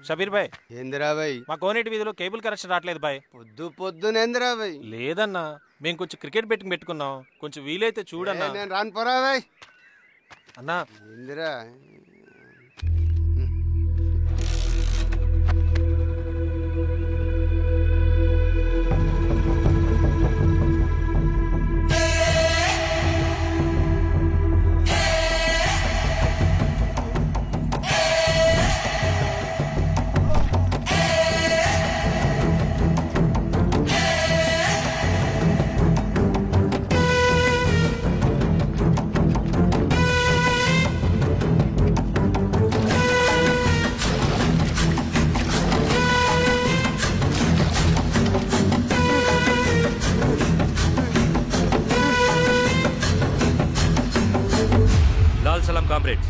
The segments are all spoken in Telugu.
షబీర్ భాయ్. ఏందిరా భాయ్? మా కోనేటి వీధిలో కేబుల్ కనెక్షన్ రావట్లేదు భాయ్. పొద్దునేందిరా భాయ్? లేదన్నా, మేము కొంచెం క్రికెట్ బెట్టింగ్ పెట్టుకున్నాం, కొంచెం వీలైతే చూడన్నా. నేను రాను పోరా భాయ్. అన్నా ఏందిరా? సలాం కామ్రేడ్స్.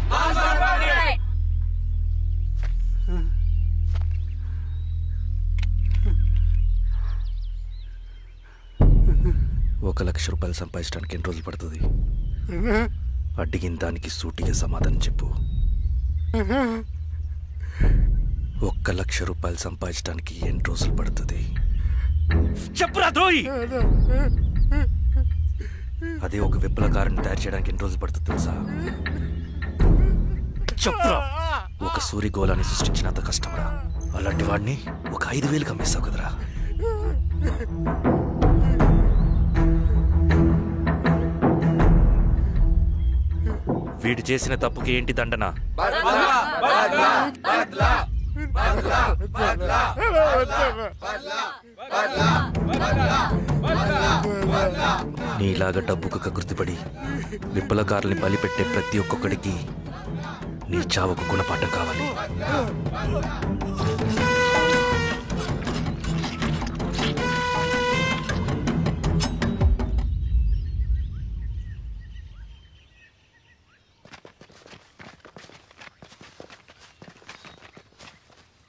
₹1,00,000 సంపాదించడానికి ఎన్ని రోజులు పడుతుంది? అడిగిన దానికి సూటిగా సమాధానం చెప్పు. ₹1,00,000 సంపాదించడానికి ఎన్ని రోజులు పడుతుంది? చెప్పురా ద్రోహి. అదే ఒక విప్లవకారుని తయారు చేయడానికి ఎన్ని రోజులు పడుతుంది తెలుసా? చెప్పురా. ఒక సూర్యగోళాన్ని సృష్టించినంత కష్టమరా. అలాంటి వాడిని ఒక 5,000 అమ్మేస్తావు కదరా. వీడు చేసిన తప్పుకి ఏంటి దండన? నీలాగా డబ్బుకు కకృతిపడి విప్లవకారుల్ని బలిపెట్టే ప్రతి ఒక్కొక్కడికి నీ చావుకు గుణపాఠం కావాలి.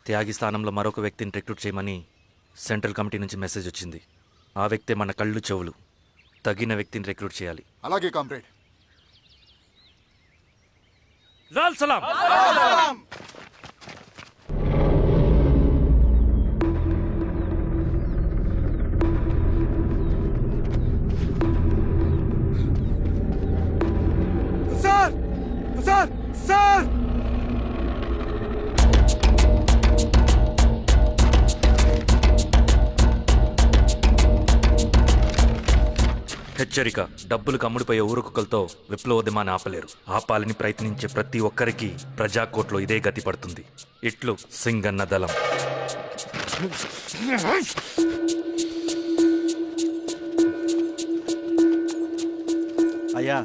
త్యాగి స్థానంలో మరొక వ్యక్తిని రిక్రూట్ చేయమని సెంట్రల్ కమిటీ నుంచి మెసేజ్ వచ్చింది. ఆ వ్యక్తే మన కళ్ళు చెవులు. తగిన వ్యక్తిని రిక్రూట్ చేయాలి. అలాగే కామ్రేడ్. లాల్ సలాం. సార్ సార్ సార్ హెచ్చరిక. డబ్బులకు అమ్ముడిపోయే ఊరుకుకలతో విప్లవోద్యమాన్ని ఆపలేరు. ఆపాలని ప్రయత్నించే ప్రతి ఒక్కరికి ప్రజాకోట్లో ఇదే గతి పడుతుంది. ఇట్లు సింగన్న దళం. అయ్యా,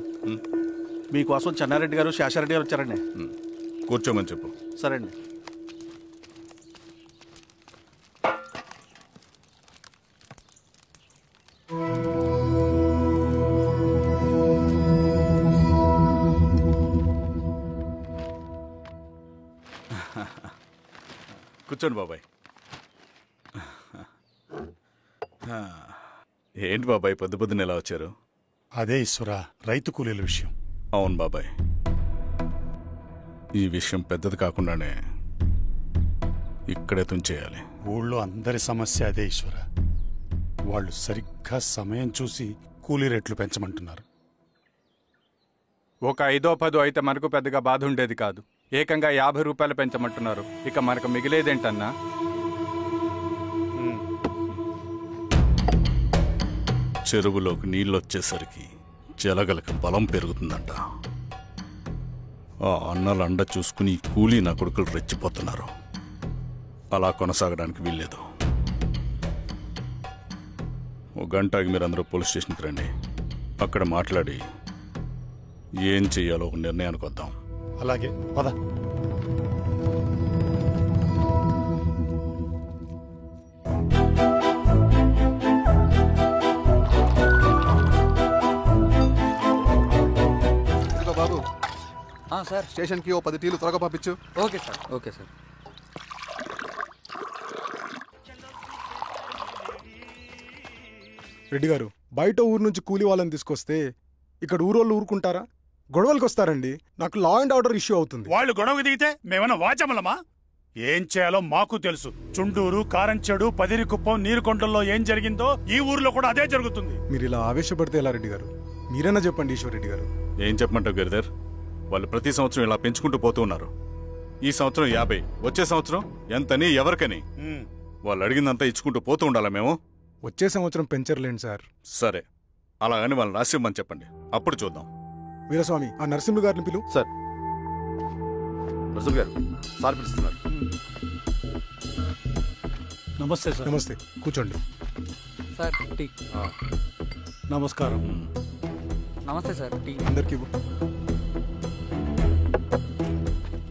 మీకోసం చెన్నారెడ్డి గారు శేషారెడ్డి గారు వచ్చారండి. కూర్చోమని చెప్పు. సరే అండి. కూర్చోండి బాబాయ్. ఏంటి బాబాయ్ పొద్దున ఎలా వచ్చారు? అదే ఈశ్వర, రైతు కూలీల విషయం. అవును బాబాయ్, ఈ విషయం పెద్దది కాకుండానే ఇక్కడే తుంచేయాలి. ఊళ్ళో అందరి సమస్య అదే ఈశ్వర. వాళ్ళు సరిగ్గా సమయం చూసి కూలీ రేట్లు పెంచమంటున్నారు. ఒక 5-10 అయితే మనకు పెద్దగా బాధ ఉండేది కాదు. ఏకంగా ₹50 పెంచమంటున్నారు. ఇక మనకు మిగిలేదేంటన్నా? చెరువులోకి నీళ్ళు వచ్చేసరికి జలగలకు బలం పెరుగుతుందంట. ఆ అన్నల అండ చూసుకుని కూలీ నా కొడుకులు రెచ్చిపోతున్నారు. అలా కొనసాగడానికి వీల్లేదు. ఓ గంటకి మీరందరూ పోలీస్ స్టేషన్కి రండి. అక్కడ మాట్లాడి ఏం చెయ్యాలో ఒక నిర్ణయానికి వద్దాం. అలాగే పద. బాబు సార్, స్టేషన్కి ఓ 10 టీలు త్వరగా పంపించు. Okay sir. Okay sir. Reddy గారు, బయట ఊరు నుంచి కూలీ వాళ్ళని తీసుకొస్తే ఇక్కడ ఊరోళ్ళు ఊరుకుంటారా? గొడవలకు వస్తారండి. నాకు లా అండ్ ఆర్డర్ ఇష్యూ అవుతుంది. వాళ్ళు గొడవకు దిగితే మేమన్నా వాచమలమా? ఏం చేయాలో మాకు తెలుసు. చుండూరు, కారంచెడు, పదిరికుప్పం, నీరుకొండల్లో ఏం జరిగిందో ఈ ఊర్లో కూడా అదే జరుగుతుంది. మీరు ఇలా ఆవేశపడితే ఎలా రెడ్డి గారు? మీరైనా చెప్పండి ఈశ్వర్ రెడ్డి గారు. ఏం చెప్పమంటావు గిరిధర్? వాళ్ళు ప్రతి సంవత్సరం ఇలా పెంచుకుంటూ పోతూ ఉన్నారు. ఈ సంవత్సరం 50, వచ్చే సంవత్సరం ఎంతని ఎవరికని వాళ్ళు అడిగిందంతా ఇచ్చుకుంటూ పోతూ ఉండాలా మేము? వచ్చే సంవత్సరం పెంచర్లేండి సార్. సరే, అలాగని వాళ్ళని రాసిమ్మని చెప్పండి, అప్పుడు చూద్దాం. వీరస్వామి, ఆ నరసింహ గారిని పిలువు. సార్. నరసింహ గారు సార్ పిలుస్తున్నారు. నమస్తే సార్. నమస్తే, కూర్చోండి. Sir tea. నమస్కారం. నమస్తే సార్. టీ అందరికీ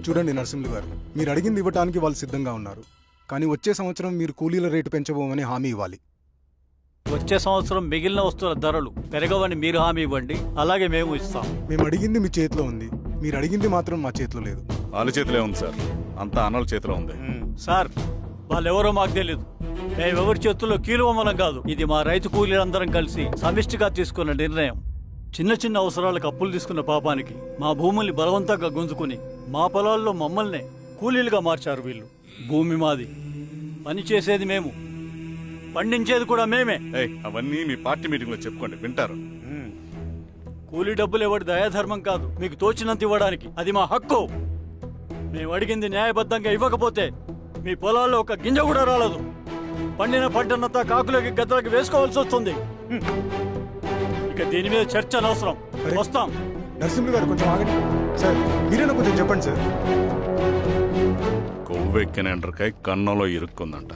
చూడండి నరసింహులు గారు, మీరు అడిగింది ఇవ్వటానికి వాళ్ళు సిద్ధంగా ఉన్నారు. కానీ వచ్చే సంవత్సరం మీరు కూలీల రేటు పెంచబోమని హామీ ఇవ్వాలి. వచ్చే సంవత్సరం మిగిలిన వస్తువుల ధరలు పెరగవని మీరు హామీ ఇవ్వండి, అలాగే మేము ఇస్తాం. మేము అడిగింది మీ చేతిలో ఉంది, మీరు అడిగింది మాత్రం మా చేతిలో లేదు. వాళ్ళ చేతిలో ఉంది సార్, అంతా అన్నల చేతిలో ఉంది. సార్, వాళ్ళెవరో మాకు తెలియదు. మేమెవరి చేతుల్లో కీలువమనం కాదు. ఇది మా రైతు కూలీలందరం కలిసి సమిష్టిగా తీసుకున్న నిర్ణయం. చిన్న చిన్న అవసరాలకు అప్పులు తీసుకున్న పాపానికి మా భూముల్ని బలవంతంగా గుంజుకుని మా పొలాల్లో మమ్మల్నే కూలీలుగా మార్చారు వీళ్ళు. భూమి మాది, పని చేసేది మేము, పండించేది కూడా మేమే. అవన్నీ మీ పార్టీ మీటింగ్ లో చెప్పుకోండి, వింటారు. కూలీ డబ్బులు ఎవరి దయాధర్మం కాదు, మీకు తోచినంత ఇవ్వడానికి అది మా హక్కు. మేము అడిగింది న్యాయబద్ధంగా ఇవ్వకపోతే మీ పొలాల్లో ఒక గింజ కూడా రాలదు. పండిన పంటనంతా కాకులకి గద్దలకి వేసుకోవాల్సి వస్తుంది. ఇక దీని మీద చర్చ అనవసరం. వస్తాం. నరసింహులు గారు కొంచెం ఆగండి సార్, మీరైనా కొంచెం చెప్పండి సార్. కొవ్వెక్కిన ఎండ్రకాయ కన్నంలో ఇరుక్కుందంట.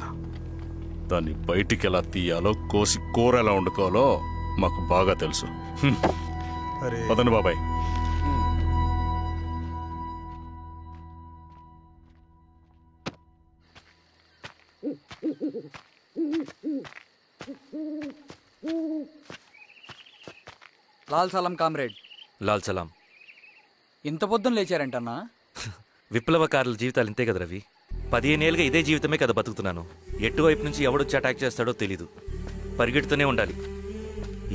దాన్ని బయటికి ఎలా తీయాలో, కోసి కూర ఎలా వండుకోవాలో మాకు బాగా తెలుసు. పదండి బాబాయ్. లాల్ సలాం కామ్రేడ్. లాల్ సలాం. ఇంత పొద్దున లేచారంటన్నా? విప్లవకారుల జీవితాలు ఇంతే కదా రవి. 15 ఏళ్ళుగా ఇదే జీవితమే కదా బతుకుతున్నాను. ఎటువైపు నుంచి ఎవడొచ్చి అటాక్ చేస్తాడో తెలీదు. పరిగెడుతూనే ఉండాలి.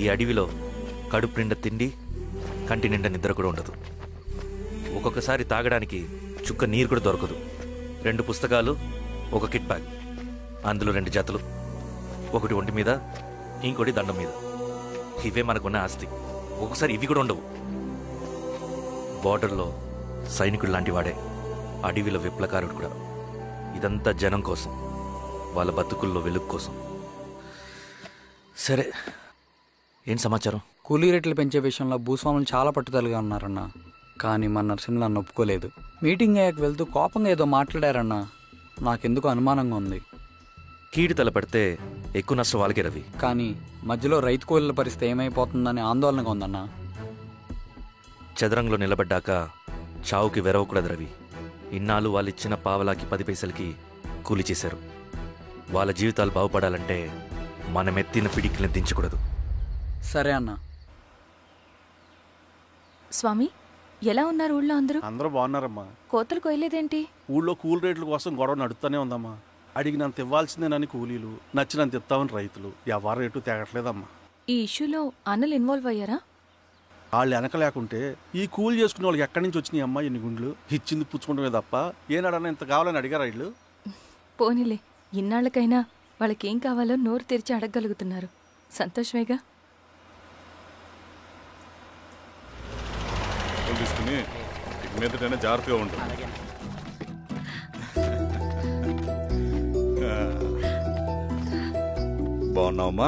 ఈ అడవిలో కడుపు నిండా తిండి, కంటి నిండా నిద్ర కూడా ఉండదు. ఒక్కొక్కసారి తాగడానికి చుక్క నీరు కూడా దొరకదు. 2 పుస్తకాలు, ఒక కిట్ బ్యాగ్, అందులో 2 జతలు, ఒకటి ఒంటి మీద, ఇంకోటి దండం మీద. ఇవే మనకున్న ఆస్తి. ఒక్కొక్కసారి ఇవి కూడా ఉండవు. బార్డర్లో సైనికుడు లాంటి వాడే, అడవిలో విప్లవకారుడు కూడా. ఇదంతా జనం కోసం, వాళ్ళ బతుకుల్లో వెలుగు కోసం. సరే, ఏం సమాచారం? కూలీ రేట్లు పెంచే విషయంలో భూస్వాములు చాలా పట్టుదలగా ఉన్నారన్నా. కానీ మన నరసింహులు నన్ను ఒప్పుకోలేదు. మీటింగ్ అయ్యాక వెళ్తూ కోపంగా ఏదో మాట్లాడారన్నా. నాకెందుకు అనుమానంగా ఉంది. కీడు తలపడితే ఎక్కువ నష్టం వాళ్ళకే రవి. కానీ మధ్యలో రైతు కూలీల పరిస్థితి ఏమైపోతుందని ఆందోళనగా ఉందన్నా. చదరంగంలో నిలబడ్డాక చావుకి వెరవకూడదు రవి. ఇన్నాళ్ళు వాళ్ళు ఇచ్చిన పావలాకి 10 పైసలకి కూలి చేశారు. వాళ్ళ జీవితాలు బాగుపడాలంటే మనమెత్తిన పిడికిని దించకూడదు. సరే అన్నా. స్వామి, ఎలా ఉన్నారు ఊళ్ళో అందరూ? అందరూ బాగున్నారమ్మా. కోతలు కొయ్యలేదేంటి? ఊళ్ళో కూలి రేట్ల కోసం గొడవ నడుస్తూనే ఉందమ్మా. అడిగినంత ఇవ్వాల్సిందేనని కూలీలు, నచ్చినంత ఇస్తామని రైతులు. ఎవరు రేటు తేగట్లేదమ్మా. ఈ ఇష్యూలో అన్నలు ఇన్వాల్వ్ అయ్యారా? వాళ్ళు వెనక లేకుంటే ఈ కూలి చేసుకునే వాళ్ళకి ఎక్కడి నుంచి వచ్చినాయి అమ్మా ఎన్ని గుండ్లు? ఇచ్చింది పుచ్చుకుంటమే తప్ప ఏనాడన్నా ఇంత కావాలని అడిగారు వీళ్ళు. పోనీలే, ఇన్నాళ్ళకైనా వాళ్ళకేం కావాలో నోరు తెరిచి అడగగలుగుతున్నారు. సంతోషమేగా. తీసుకుని మీదటైనా జాగ్రత్తగా ఉంటుంది. బాగున్నావమ్మా?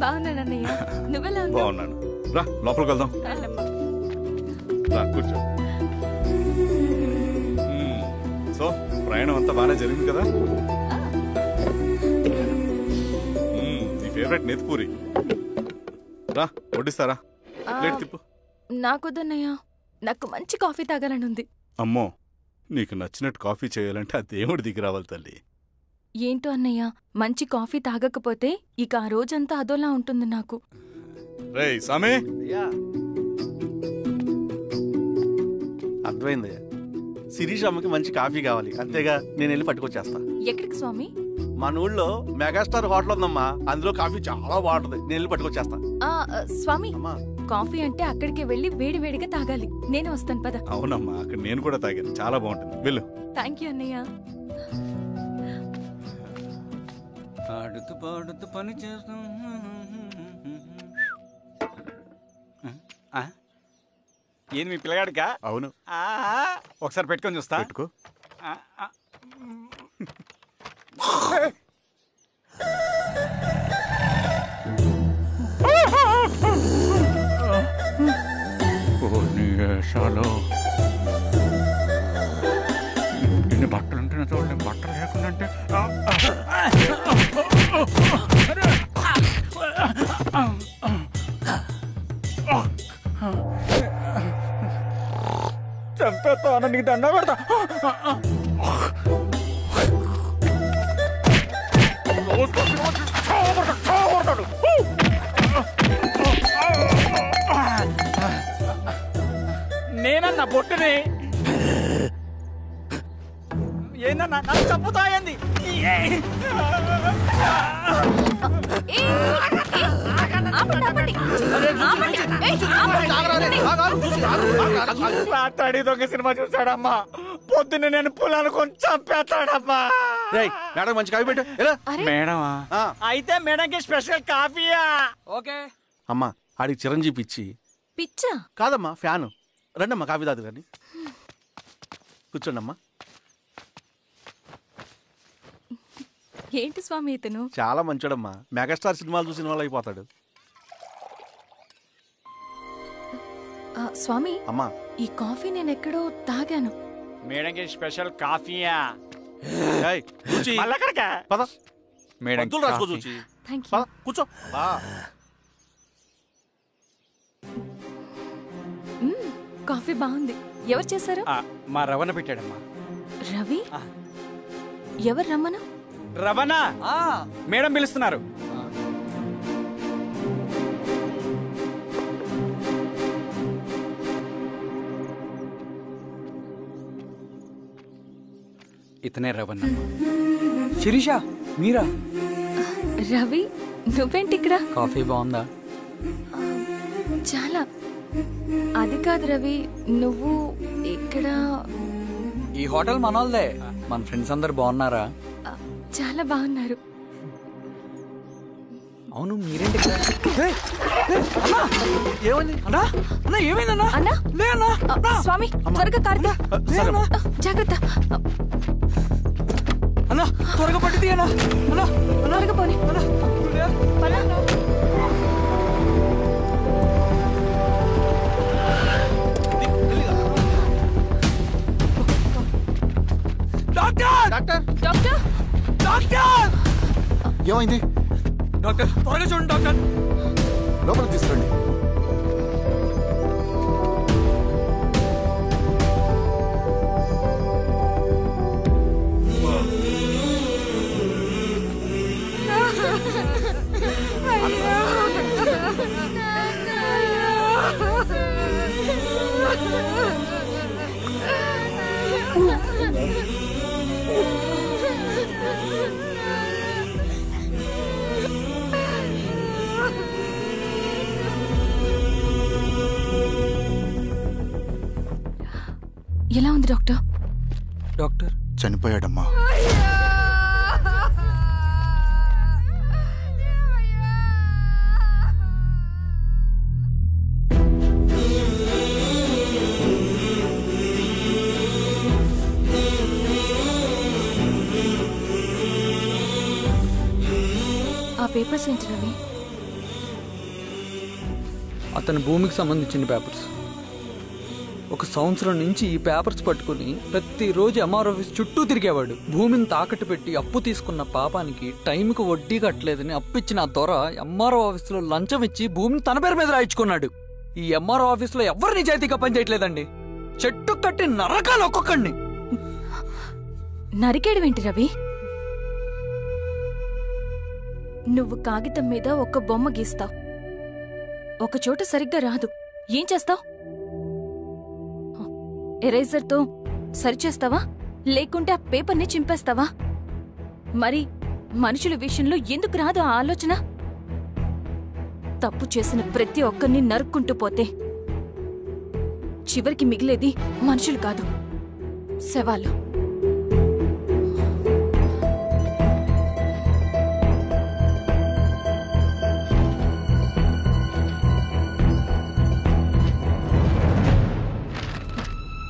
బాగున్నానన్నయ్య, నువ్వెలా ఉన్నావు? బాగున్నాను. రా లోపలికి వెళ్దాం. రా కూర్చో. సో ప్రయాణం అంతా బాగానే జరిగింది కదా? నీ ఫేవరెట్ నెత్తిపూరి. రా వడ్డిస్తారా? ప్లేట్ తిప్పు. నాకొద్దన్నయ్య, నాకు మంచి కాఫీ తాగాలని ఉంది. అమ్మో, నీకు నచ్చినట్టు కాఫీ చేయాలంటే ఆ దేవుడి దిగి రావాలి తల్లి. ఏంటో అన్నయ్య, మంచి కాఫీ తాగకపోతే ఇక ఆ రోజంతా అదోలా ఉంటుంది నాకు. రేయ్ సామే, అర్థమైంది. శిరీష్ అమ్మకి మంచి కాఫీ కావాలి, అంతేగా నేను వెళ్ళి పట్టుకొచ్చేస్తా. ఎక్కడికి స్వామి? మన ఊళ్ళో మెగాస్టార్ హోటల్ ఉందమ్మా, అందులో కాఫీ చాలా బాగుంటది. నేను వెళ్ళి పట్టుకొచ్చేస్తా. స్వామి, కాఫీ అంటే అక్కడికి వెళ్ళి వేడి వేడిగా తాగాలి. నేను వస్తాను పద. అవునమ్మా, అక్కడ నేను కూడా తాగాను, చాలా బాగుంటుంది. వెళ్ళు. థ్యాంక్ యూ అన్నయ్య. ఆడుతూ పాడుతూ పని చేస్తాం. ఏంది మీ పిల్లగాడికా? అవును. ఒకసారి పెట్టుకొని చూస్తా. పెట్టుకో. ఇన్ని బట్టలు ఉంటేనే చూడండి, బట్టలు లేకుండా అంటే చంపేస్తాను, నీకు దండ పెడతా. నేనన్నా బొట్టుని ఏందన్నా నన్ను చంపుతాయంది. మాట్లాడి దొంగ సినిమా చూసాడమ్మా. పొద్దున్న నేను పొలాన్ని కొంచెం చంపేస్తాడమ్మా. మేడం మంచి కాఫీ పెట్టు. మేడమా? అయితే మేడంకి స్పెషల్ కాఫీయా? ఓకే అమ్మా ఆడికి చిరంజీవి పిచ్చి. పిచ్చా? కాదమ్మా ఫ్యాను. రండమ్మా కాఫీ తాదు కానీ. కూర్చోండి అమ్మా. ఏంటి స్వామి ఇతను? చాలా మంచోడమ్మా. మెగాస్టార్ సినిమాలు చూసిన వాళ్ళు అయిపోతాడు. స్వామి అమ్మా ఈ కాఫీ నేను ఎక్కడో తాగాను. మేడంకి స్పెషల్ కాఫీయా? పద మేడం రాసుకో చూచి. Thank you. కూర్చో. కాఫీ బాగుంది. ఎవరు చేశారు? మా రవణ పెట్టాడమ్మా. రవి? ఎవరు రమ్మను? రవణ మేడం పిలుస్తున్నారు. ఇతనే రవణ. శిరీష మీరా? రవి నువ్వేంటి ఇక్కడ? కాఫీ బాగుందా? చాలా. అది కాదు రవి, నువ్వు ఇక్కడ. ఈ హోటల్ మనోల్దే. మన ఫ్రెండ్స్ అందరు బాగున్నారా? చాలా బాగున్నారు. అవును మీరేంటి ఇక్కడ? ఏమైంది అన్నా? అన్నా ఏమైందన్నా? అన్నా లే అన్నా. స్వామి త్వరగా కార్తీ. జాగ్రత్త అన్నా, త్వరగా పట్టి తీయనా. అన్నా త్వరగా పోనీ. డాక్టర్ డాక్టర్ డాక్టర్ ఏమైంది? డాక్టర్ త్వరగా చూడండి డాక్టర్. లోపలికి తీసుకురండి. ఎలా ఉంది డాక్టర్? డాక్టర్ చనిపోయాడమ్మా. ఆ పేపర్స్ ఏంటి రవి? అతని భూమికి సంబంధించిన పేపర్స్. ఒక సంవత్సరం నుంచి ఈ పేపర్స్ పట్టుకుని ప్రతిరోజు ఎంఆర్ ఆఫీస్ చుట్టూ తిరిగేవాడు. భూమిని తాకట్టు పెట్టి అప్పు తీసుకున్న పాపానికి టైంకి వడ్డీ కట్టలేదని అప్పిచ్చిన ఆ దొర ఎంఆర్ఓ ఆఫీసులో లంచం ఇచ్చి భూమిని తన పేరు మీద రాయించుకున్నాడు. ఈ ఎంఆర్ఓ ఆఫీసులో ఎవరు నిజాయితీగా పనిచేయట్లేదండి. చెట్టు కట్టి నరకాలి ఒక్కొక్కడిని. నరికేడవేంటి రవి? నువ్వు కాగితం మీద ఒక బొమ్మ గీస్తావు, ఒక చోట సరిగ్గా రాదు, ఏం చేస్తావు? ఎరేజర్తో సరిచేస్తావా లేకుంటే ఆ పేపర్ని చింపేస్తావా? మరి మనుషుల విషయంలో ఎందుకు రాదు ఆ ఆలోచన? తప్పు చేసిన ప్రతి ఒక్కరిని నరుక్కుంటూ పోతే చివరికి మిగిలేది మనుషులు కాదు, శవాలు.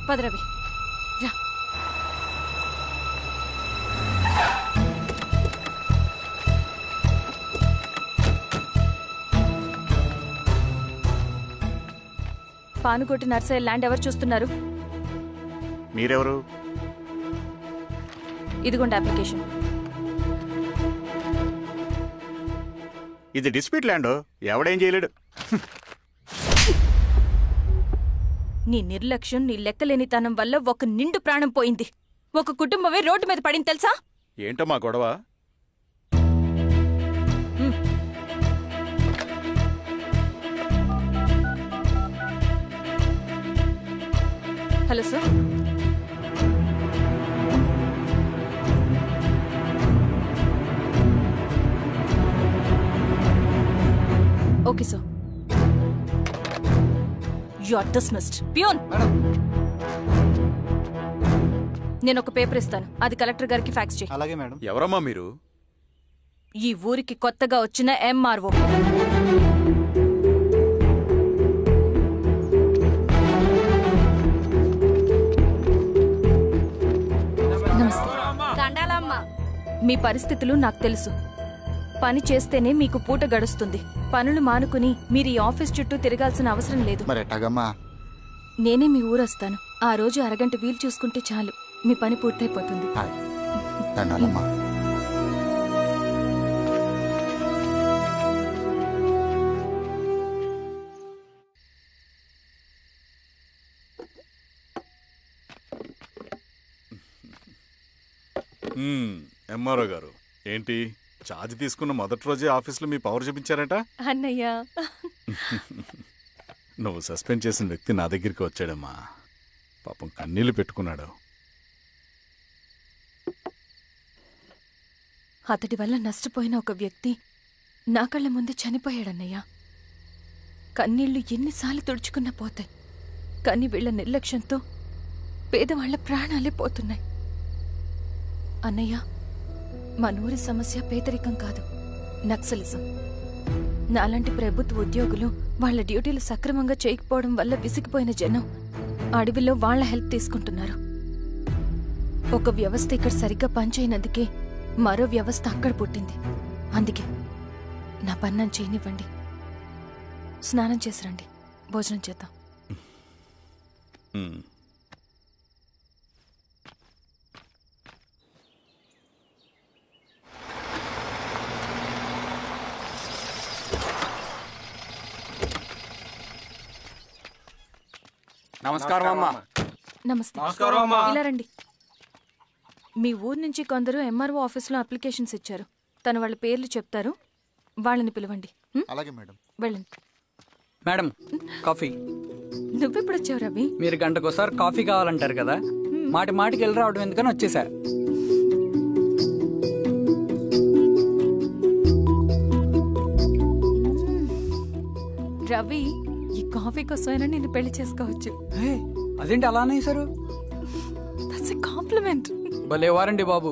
పద రవి రా. పానుకోటి నర్సయ్య ల్యాండ్ ఎవరు చూస్తున్నారు? మీరెవరు? ఇదిగోండి అప్లికేషన్. ఇది డిస్ప్యూట్ ల్యాండ్, ఎవడేం చేయలేడు. నీ నిర్లక్ష్యం, నీ లెక్కలేనితనం వల్ల ఒక నిండు ప్రాణం పోయింది. ఒక కుటుంబమే రోడ్డు మీద పడింది తెలుసా? ఏంటో మా గొడవ? Hello sir. Okay sir. You are dismissed. Peon, నేను ఒక పేపర్ ఇస్తాను, అది కలెక్టర్ గారికి ఫ్యాక్స్ చేయి. అలాగే మేడం. ఎవరమ్మా మీరు? ఈ ఊరికి కొత్తగా వచ్చిన ఎంఆర్ఓ. మీ పరిస్థితులు నాకు తెలుసు. పని చేస్తేనే మీకు పూట గడుస్తుంది. పనులు మానుకుని మీరు ఈ ఆఫీస్ చుట్టూ తిరగాల్సిన అవసరం లేదు. నేనే మీ ఊరొస్తాను. ఆ రోజు అరగంట వీలు చూసుకుంటే చాలు, మీ పని పూర్తయిపోతుంది. ఎంఆర్ఓ గారు, ఏంటి ఛార్జ్ తీసుకున్న మొదటి రోజే ఆఫీస్లో మీ పవర్ చూపించారట? అన్నయ్య, నువ్వు సస్పెండ్ చేసిన వ్యక్తి నా దగ్గరికి వచ్చాడమ్మా. పాపం కన్నీళ్లు పెట్టుకున్నాడు. అతడి వల్ల నష్టపోయిన ఒక వ్యక్తి నా కళ్ళ ముందు చనిపోయాడన్నయ్య. కన్నీళ్లు ఎన్నిసార్లు తుడుచుకున్నా పోతాయి, కానీ వీళ్ల నిర్లక్ష్యంతో పేదవాళ్ల ప్రాణాలే పోతున్నాయి. అన్నయ్య, మా నూరి సమస్య పేదరికం కాదు, నక్సలిజం. నాలాంటి ప్రభుత్వ ఉద్యోగులు వాళ్ల డ్యూటీలు సక్రమంగా చేయకపోవడం వల్ల విసిగిపోయిన జనం అడవిలో వాళ్ల హెల్ప్ తీసుకుంటున్నారు. ఒక వ్యవస్థ ఇక్కడ సరిగ్గా పనిచేయనందుకే మరో వ్యవస్థ అక్కడ పుట్టింది. అందుకే నా పన్నం చేయనివ్వండి. స్నానం చేసిరండి, భోజనం చేద్దాం. నమస్కారం అమ్మా. నమస్తే. ఇలా రండి. మీ ఊరు నుంచి కొందరు ఎంఆర్ఓ ఆఫీస్లో అప్లికేషన్స్ ఇచ్చారు. తను వాళ్ళ పేర్లు చెప్తారు, వాళ్ళని పిలవండి. అలాగే మేడం. వెళ్ళండి. Madam, coffee. నువ్వెప్పుడు వచ్చావు రవి? మీరు గంటకోసారి కాఫీ కావాలంటారు కదా, మాటి మాటికి వెళ్ళి రావడం ఎందుకని వచ్చేసా. రవి, ఈ కాఫీ కోసమైనా నేను పెళ్లి చేసుకోవచ్చు. అదేంటి అలా అనేసారు? That's a compliment. భలే వారండి బాబు.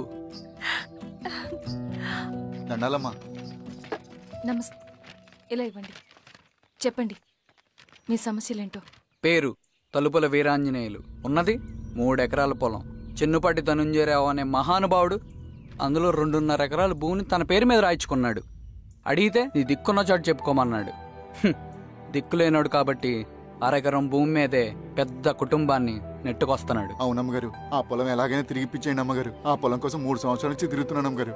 నమస్తే. ఇలా ఇవ్వండి. చెప్పండి, మీ సమస్యలేంటో. పేరు తలుపుల వీరాంజనేయులు. ఉన్నది 3 ఎకరాల పొలం. చిన్నుపాటి ధనుంజయరావు అనే మహానుభావుడు అందులో 2.5 ఎకరాల భూమిని తన పేరు మీద రాయించుకున్నాడు. అడిగితే నీ దిక్కున్న చోటు చెప్పుకోమన్నాడు. దిక్కులేనాడు కాబట్టి 1/2 ఎకరం భూమి మీదే పెద్ద కుటుంబాన్ని నెట్టుకొస్తున్నాడు. అవునమ్మగారు, ఆ పొలం ఎలాగైనా తిరిగిపించేయండి అమ్మగారు. ఆ పొలం కోసం 3 సంవత్సరాల నుంచి తిరుగుతున్నాను అమ్మగారు.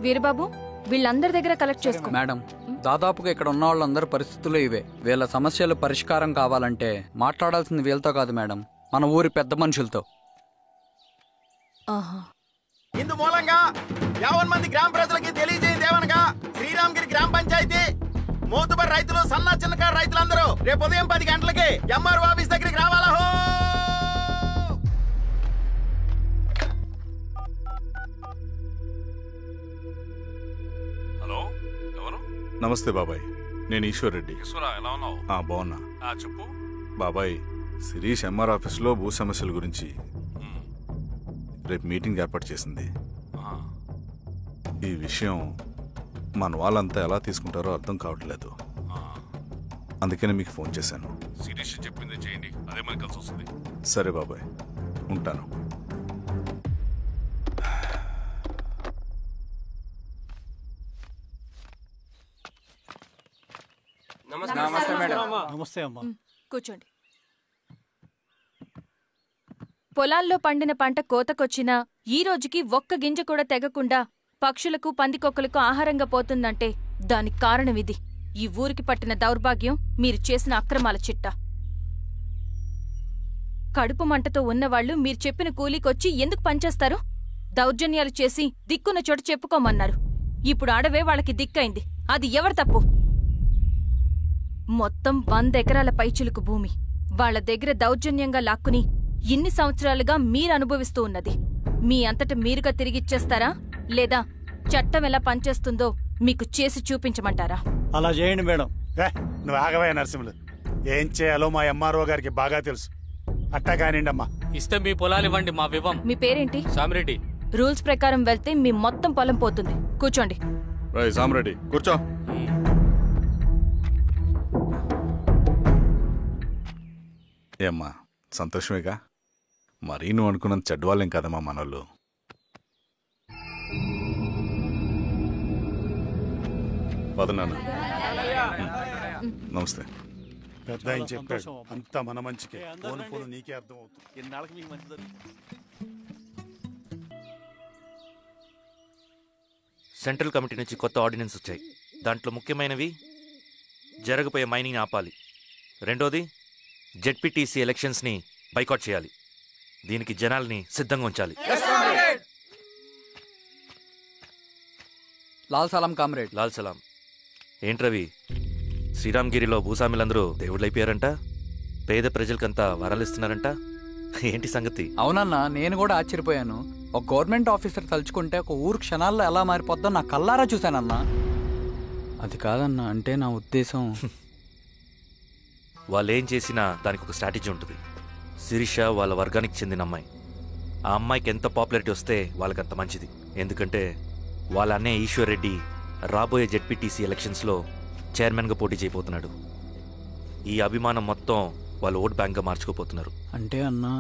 వీరబాబు, వీళ్ళందరి దగ్గర కలెక్ట్ చేసుకో. మేడం, దాదాపుగా ఇక్కడ ఉన్న వాళ్ళందరి పరిస్థితులు ఇవే. వీళ్ళ సమస్యలు పరిష్కారం కావాలంటే మాట్లాడాల్సింది వీళ్ళతో కాదు మేడం, మన ఊరి పెద్ద మనుషులతో. ఇందు మూలంగా 50 మంది గ్రామ ప్రజలకి తెలియజేయదేవనగా శ్రీరామగిరి గ్రామ పంచాయతీ మోతుబరి రైతులు, సన్న చిన్నకారు రైతులందరూ రేపు ఉదయం 10 గంటలకి ఎంఆర్ఓ ఆఫీస్ దగ్గరికి రావాలా. హలో, ఎవరు? నమస్తే బాబాయ్, నేను ఈశ్వర్ రెడ్డి. ఎలా ఉన్నావు? బాగున్నా. చెప్పు బాబాయ్, శిరీష్ ఎంఆర్ ఆఫీస్లో భూ సమస్యల గురించి రేపు మీటింగ్ ఏర్పాటు చేసింది. ఈ విషయం మన వాళ్ళంతా ఎలా తీసుకుంటారో అర్థం కావట్లేదు. అందుకనే మీకు ఫోన్ చేశాను. శిరీష్ చెప్పింది చేయండి, అదే మనకి కలిసి వస్తుంది. సరే బాబాయ్, ఉంటాను. నమస్తే అమ్మా. కూర్చోండి. పొలాల్లో పండిన పంట కోతకొచ్చినా ఈ రోజుకి ఒక్క గింజ కూడా తెగకుండా పక్షులకు పందికొక్కలకు ఆహారంగా పోతుందంటే దానికి కారణమిది. ఈ ఊరికి పట్టిన దౌర్భాగ్యం మీరు చేసిన అక్రమాల చిట్టా. కడుపు మంటతో ఉన్నవాళ్లు మీరు చెప్పిన కూలీకొచ్చి ఎందుకు పనిచేస్తారు? దౌర్జన్యాలు చేసి దిక్కున్న చోట చెప్పుకోమన్నారు. ఇప్పుడు అడవే వాళ్ళకి దిక్కైంది. అది ఎవరి తప్పు? మొత్తం 100 ఎకరాల పైచిలుకు భూమి వాళ్ల దగ్గర దౌర్జన్యంగా లాక్కుని ఇన్ని సంవత్సరాలుగా మీరు అనుభవిస్తూ ఉన్నది. మీ అంతట మీరుగా తిరిగిచ్చేస్తారా, లేదా చట్టం ఎలా పనిచేస్తుందో మీకు చేసి చూపించమంటారా? అలా చేయండి మేడం. నువ్వు ఆగవయ్య నరసింహులు. ఏం చేయాలో మా ఎంఆర్ఓ గారికి బాగా తెలుసు. అట్టా కానిండమ్మా. ఇస్తే మీ పొలాలు ఇవ్వండి, మా వివం. మీ పేరేంటి? సామిరెడ్డి. రూల్స్ ప్రకారం వెళ్తే మీ మొత్తం పొలం పోతుంది. కూర్చోండి. సామిరెడ్డి కూర్చో. ఏమ్మా సంతోషమేగా? మరీ నువ్వు అనుకున్నంత చెడ్డవాళ్ళేం కదమ్మా మనోళ్ళు. వదనాన్న. నమస్తే. పెద్ద ఆయన చెప్పాడు, అంతా మన మంచికే. పోను పోను నీకే అర్థం అవుతుంది. ఎన్నాళ్ళకి మీకు మంచి జరుగుతుంది. సెంట్రల్ కమిటీ నుంచి కొత్త ఆర్డినెన్స్ వచ్చాయి. దాంట్లో ముఖ్యమైనవి జరగబోయే మైనింగ్ని ఆపాలి. రెండోది జెడ్పీటీసీ ఎలక్షన్స్ని బైకాట్ చేయాలి. దీనికి జనాల్ని సిద్ధంగా ఉంచాలి. లాల్ సలాం కామ్రేడ్. లాల్ సలాం. ఏంట్రవి, శ్రీరామ్గిరిలో భూస్వాములందరూ దేవుళ్ళైపోయారంట, పేద ప్రజలకంతా వరాలిస్తున్నారంట. ఏంటి సంగతి? అవునన్నా, నేను కూడా ఆశ్చర్యపోయాను. ఒక గవర్నమెంట్ ఆఫీసర్ తలుచుకుంటే ఒక ఊరు క్షణాల్లో ఎలా మారిపోద్దో నా కల్లారా చూశానన్నా. అది కాదన్నా, అంటే నా ఉద్దేశం వాళ్ళు ఏం చేసినా దానికి ఒక స్ట్రాటజీ ఉంటుంది. శిరీష వాళ్ళ వర్గానికి చెందిన అమ్మాయి. ఆ అమ్మాయికి ఎంత పాపులారిటీ వస్తే వాళ్ళకంత మంచిది. ఎందుకంటే వాళ్ళ అన్నయ్య ఈశ్వర్ రెడ్డి రాబోయే జెడ్పీటీసీ ఎలక్షన్స్లో చైర్మన్గా పోటీ చేయబోతున్నాడు. ఈ అభిమానం మొత్తం వాళ్ళు ఓట్ బ్యాంక్గా మార్చుకోపోతున్నారు. అంటే అన్నా,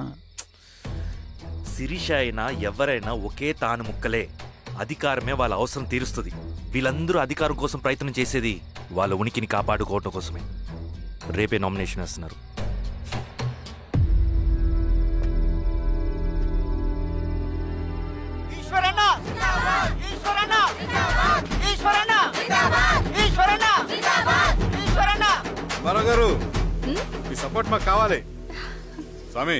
శిరీష అయినా ఎవరైనా ఒకే తాను ముక్కలే. అధికారమే వాళ్ళ అవసరం తీరుస్తుంది. వీళ్ళందరూ అధికారం కోసం ప్రయత్నం చేసేది వాళ్ళ ఉనికిని కాపాడుకోవటం కోసమే. రేపే నామినేషన్ వేస్తున్నారు. గారు మీ సపోర్ట్ మాకు కావాలి. స్వామి.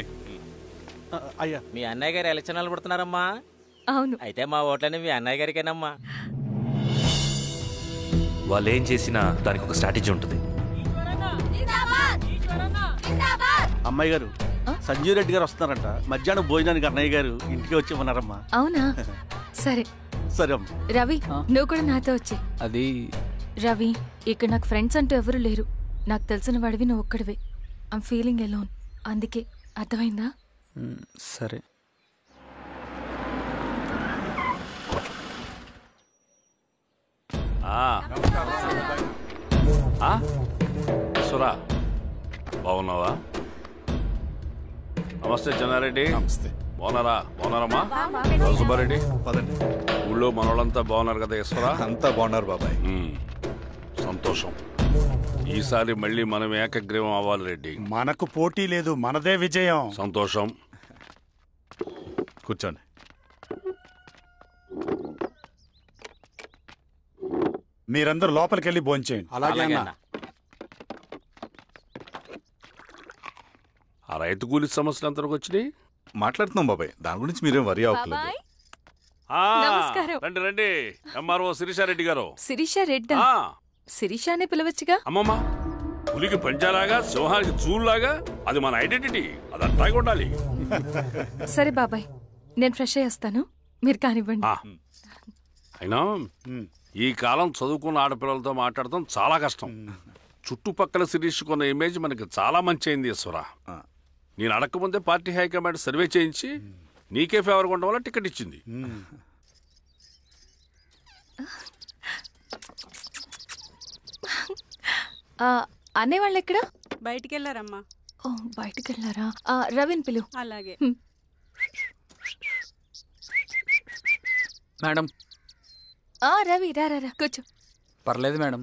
అయ్యా, మీ అన్నయ్య గారు ఎలక్షన్ నిలబడుతున్నారమ్మా. అవును. అయితే మా ఓట్లని మీ అన్నయ్య గారికేనమ్మా. వాళ్ళు ఏం చేసినా దానికి ఒక స్ట్రాటజీ ఉంటుంది. అమ్మాయి గారు, సంజీవ్ రెడ్డి గారు వస్తున్నారంట. మధ్యాహ్నం భోజనానికి అన్నయ్య గారు ఇంటికి వచ్చి ఉన్నారమ్మా. అవునా? సరే సరే అమ్మ. రవి, నువ్వు కూడా నాతో వచ్చే. అది రవి, ఇక్కడ నాకు ఫ్రెండ్స్ అంటూ ఎవరు లేరు. నాకు తెలిసిన వాడివి నువ్వు ఒక్కడివే. I'm feeling alone. అందుకే. అర్థమైందా? సరే. సురా, బాగున్నావా? నమస్తే చెన్నారెడ్డి. నమస్తే. బాగున్నారమ్మా? సుబ్బారెడ్డి, పదండి. ఊళ్ళో మనోళ్ళంతా బాగున్నారు కదా ఈశ్వరా? అంతా బాగున్నారు బాబాయ్. సంతోషం. ఈసారి మళ్ళీ మనం ఏకగ్రీవం అవ్వాలి రెడ్డి. మనకు పోటీ లేదు, మనదే విజయం. సంతోషం. కూర్చోండి. మీరందరూ లోపలికెళ్ళి భోంచేయండి. అలాగే అన్న. ఆ రైతు కూలి సమస్యలు ఎంతవరకు వచ్చినాయి? మాట్లాడుతున్నాం బాబాయ్, దాని గురించి మీరేం వరి అవ్వట్లేదు. నమస్కారం. రండి రండి. ఎంఆర్ఓ శిరీషారెడ్డి గారు. శిరీష రెడ్డా? శిరీష అనే పిలవచ్చుగా. అమ్మమ్మ, పులికి పంచాలాగా సింహానికి చూలాగా అది మన ఐడెంటిటీ. అది అట్టాగే ఉండాలి. సరే బాబాయ్, నేను ఫ్రెష్ అయ్యి వస్తాను. మీరు కానివ్వండి. అయినా ఈ కాలం చదువుకున్న ఆడపిల్లలతో మాట్లాడటం చాలా కష్టం. చుట్టుపక్కల శిరీషకున్న ఇమేజ్ మనకి చాలా మంచి అయింది ఈశ్వరా. నేను అడగకముందే పార్టీ హైకమాండ్ సర్వే చేయించి నీకే ఫేవర్గా ఉండడం వల్ల టికెట్ ఇచ్చింది. అనేవాళ్ళు ఎక్కడ? బయటికి వెళ్ళారమ్మా. ఓ బయటికి వెళ్ళారా? రవిని పిలు. అలాగే. మేడం. రవి రా రా కూర్చో. పర్లేదు మేడం.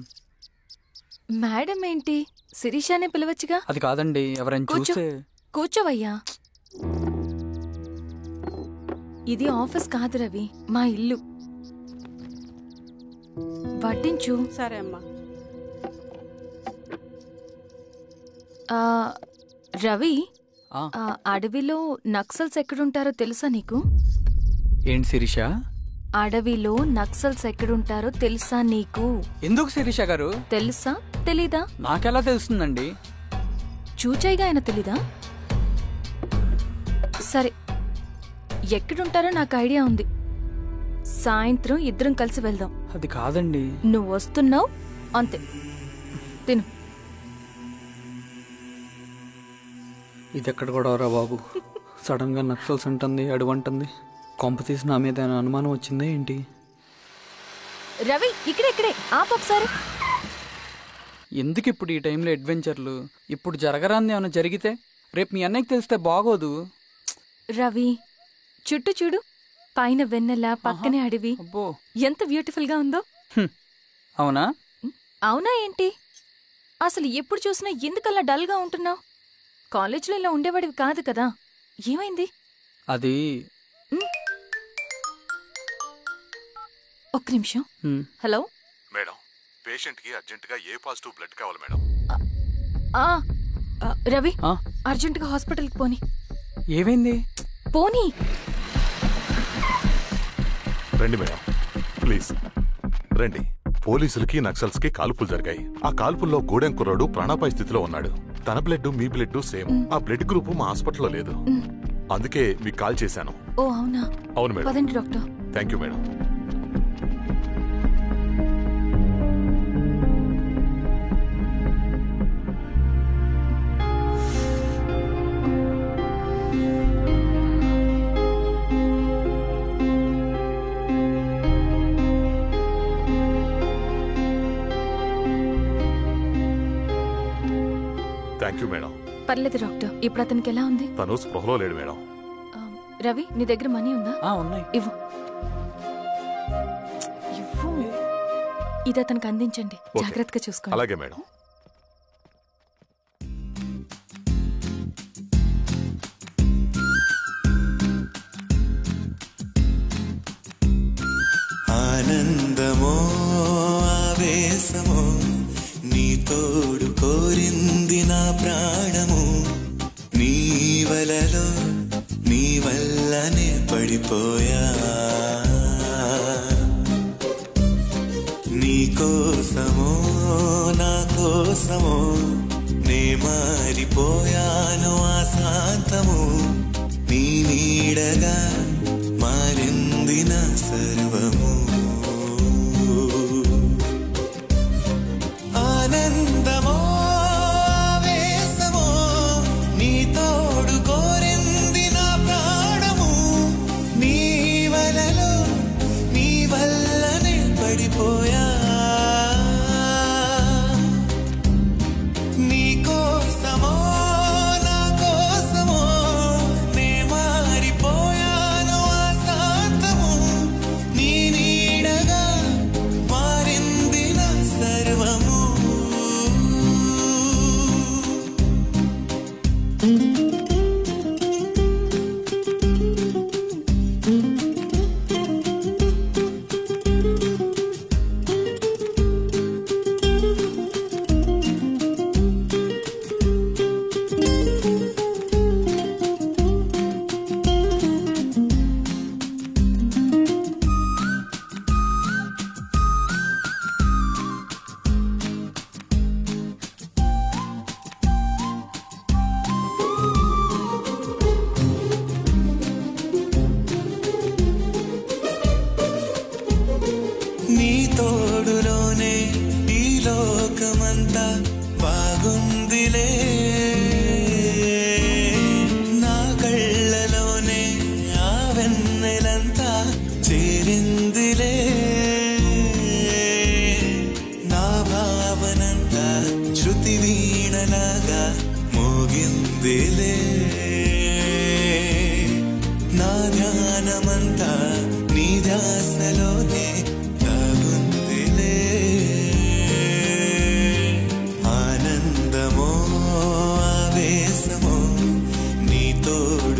మేడం ఏంటి? శిరీషానే పిలవచ్చుగా. అది కాదండి, ఎవరైనా చూస్తే. కూర్చోవయ్యా. ఇది ఆఫీస్ కాదు రవి, మా ఇల్లు. వడ్డించు. సరే అమ్మా. రవి, అడవిలో నక్సల్స్ ఎక్కడుంటారో తెలుసా నీకు? ఏంటి శిరీష? అడవిలో నక్సల్స్ ఎక్కడుంటారో తెలుసా నీకు? ఎందుకు శిరీష గారు? తెలుసా తెలీదా? నాకెలా తెలుస్తుందండి? చూచాయిగా ఆయన తెలీదా? సరే, ఎక్కడుంటారో నాకు ఐడియా ఉంది. సాయంత్రం ఇద్దరం కలిసి వెళ్దాం. అది కాదండి. నువ్వు వస్తున్నావు అంతే. తిను. ఇదెక్కడ కూడా రా బాబు. సడన్ గా నక్సల్స్ అంటుంది, అడువంటుంది. కొంప తీసి నా మీద అనుమానం వచ్చిందే ఏంటి? రవి ఇక్కడే ఆపొకసారి. ఎందుకు ఇప్పుడు ఈ టైంలో అడ్వెంచర్లు? ఇప్పుడు జరగరాంది ఏమైనా జరిగితే రేపు మీ అన్నయ్యకి తెలిస్తే బాగోదు. రవి చుట్టూ చూడు, పైన వెన్నెల, పక్కనే అడవి. ఎంత బ్యూటిఫుల్ గా ఉందో. అవునా? అవునా ఏంటి? అసలు ఎప్పుడు చూసినా ఎందుకల్లా డల్ గా ఉంటున్నావు? కాలేజీలో ఇలా ఉండేవాడివి కాదు కదా, ఏమైంది? అది ఒక్క నిమిషం. హలో మేడం, పేషెంట్ కి అర్జెంట్ గా ఏ పాజిటివ్ బ్లడ్ కావాలి మేడం. రవి, అర్జెంట్ గా హాస్పిటల్ కి పోనీ. ఏమైంది? పోనీ. రండి మేడం, ప్లీజ్ రండి. పోలీసులకి నక్సల్స్ కి కాల్పులు జరిగాయి. ఆ కాల్పుల్లో గూడెం కుర్రాడు ప్రాణాపాయ స్థితిలో ఉన్నాడు. తన బ్లడ్ మీ బ్లడ్ సేమ్. ఆ బ్లడ్ గ్రూప్ మా హాస్పిటల్లో లేదు, అందుకే మీకు కాల్ చేశాను. ఓ అవునా? అవును మేడం. పదండి doctor. Thank you madam. Thank you madam. పర్లేదు డాక్టర్. ఇప్పుడు అతనికి ఎలా ఉంది? తను స్పృహలో లేడు మేడం. రవి, నీ దగ్గర మనీ ఉందా? ఉన్నాయి. ఇవ్వు. ఇది అతనికి అందించండి, జాగ్రత్తగా చూసుకోండి. అలాగే మేడం. ఆనందమో ఆవేశమో నీ తోడు కోరింది నా ప్రాణము. నీ వలలో నీ వల్లనే పడిపోయా. నీ కోసమో నా కోసమో నే మారిపోయాను ఆశాంతము. నీ నీడగా మారింది నా సర్వము. ఆనందమో ఆవేశమో నీ తోడు కోరింది నా ప్రాణము. నీ వలలో నీ వల్లనే పడిపోయా. నీ కోసమో నా కోసమో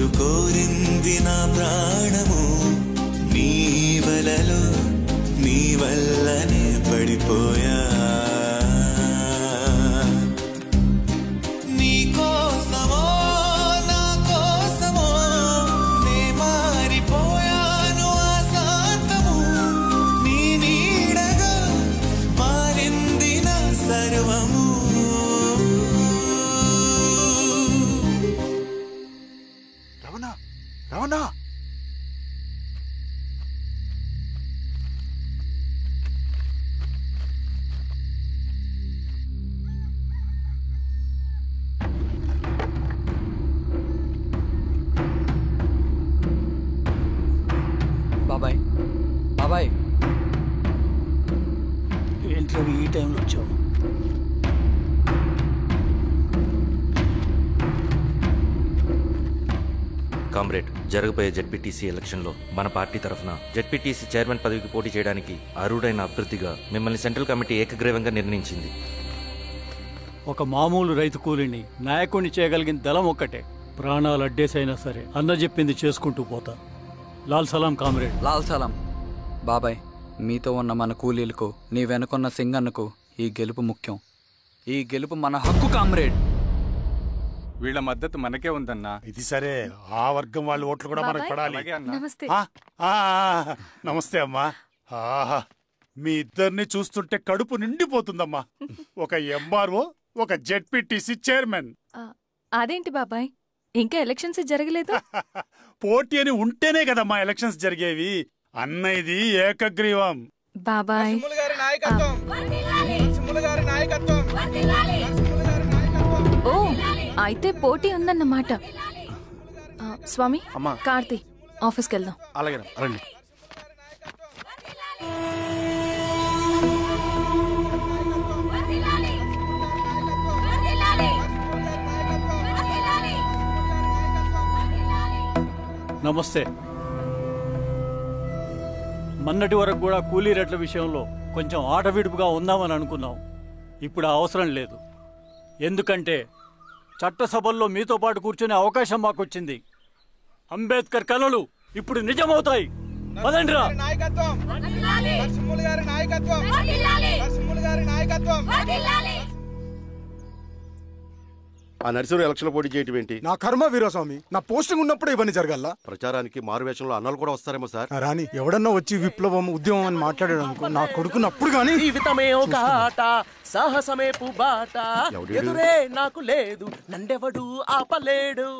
తోడు కోరింది నా ప్రాణము నీ వలలో నీ వల్లనే పడిపోయా నీ కోసమో నా కోసమో నే మారిపోయాను ఆశాంతము నీ నీడగా మారింది నా సర్వము రమణ రమణ బాబాయ్ బాబాయ్ ఏంట్లో ఈ టైంలో వచ్చావు? కామ్రేడ్, జరగబోయే జెడ్పీటీసీ ఎలక్షన్లో మన పార్టీ తరఫున జెడ్పీటీసీ చైర్మన్ పదవికి పోటీ చేయడానికి అర్హుడైన అభ్యర్థిగా మిమ్మల్ని సెంట్రల్ కమిటీ ఏకగ్రీవంగా నిర్ణయించింది. ఒక మామూలు రైతు కూలిని నాయకుడిని చేయగలిగిన దళం ఒక్కటే. ప్రాణాలు అడ్డేసైనా సరే అన్న చెప్పింది చేసుకుంటూ పోతా. లాల్ సలాం కామ్రేడ్. లాల్ సలాం. బాబాయ్, మీతో ఉన్న మన కూలీలకు, నీ వెనుకున్న సింగన్నకు ఈ గెలుపు ముఖ్యం. ఈ గెలుపు మన హక్కు కామ్రేడ్. వీళ్ళ మద్దతు మనకే ఉందన్నా. ఇది సరే, ఆ వర్గం వాళ్ళ ఓట్లు కూడా మనకు పడాలి. నమస్తే. నమస్తే అమ్మా. ఆహా, మీ ఇద్దరిని చూస్తుంటే కడుపు నిండిపోతుందమ్మా. ఒక ఎంఆర్ఓ, ఒక జెడ్పీటీసీ చైర్మన్. అదేంటి బాబాయ్, ఇంకా ఎలక్షన్స్ జరగలేదు? పోటీ అని ఉంటేనే కదమ్మా ఎలక్షన్స్ జరిగేవి. అన్నయ్యది ఏకగ్రీవం. బాబాయ్, ఓ అయితే పోటీ ఉందన్నమాట. స్వామి, కార్తీ, ఆఫీస్కి వెళ్దాం. అలాగే రండి. నమస్తే. మొన్నటి వరకు కూడా కూలీ రేట్ల విషయంలో కొంచెం ఆటవిడుపుగా ఉందామని అనుకున్నాం. ఇప్పుడు అవసరం లేదు. ఎందుకంటే చట్టసభల్లో మీతో పాటు కూర్చునే అవకాశం మాకు వచ్చింది. అంబేద్కర్ కలలు ఇప్పుడు నిజమవుతాయి. పదండ్రా. ఆ నర్సరీ ఎలక్షన్ పోటీ చేయటం ఏంటి? నా కర్మ వీరస్వామి, నా పోస్టింగ్ ఉన్నప్పుడే ఇవన్నీ జరగాల. ప్రచారానికి మారువేషంలో అన్నలు కూడా వస్తారేమో సార్. రాని ఎవడన్నా వచ్చి విప్లవం ఉద్యమం అని మాట్లాడాడు అనుకో, నా కొడుకున్నప్పుడు గానీ జీవితమే ఒక ఆట, సాహసమే పుబాట, ఎదురే నాకు లేదు నన్నెవడు ఆపలేడు,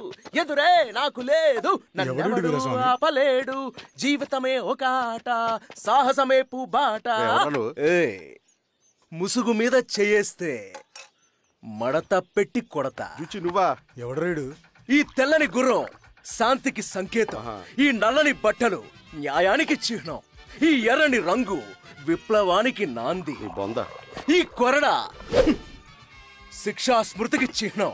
ఎదురే నాకు లేదు నన్నెవడు ఆపలేడు, జీవితమే ఒక ఆట, సాహసమే పుబాట. ముసుగు మీద చేయేస్తే మడత పెట్టి కొడతా. నువ్వా? ఎవడరేడు? ఈ తెల్లని గుర్రం శాంతికి సంకేతం, ఈ నల్లని బట్టలు న్యాయానికి చిహ్నం, ఈ ఎర్రని రంగు విప్లవానికి నాంది, ఈ కొరడ శిక్షా స్మృతికి చిహ్నం.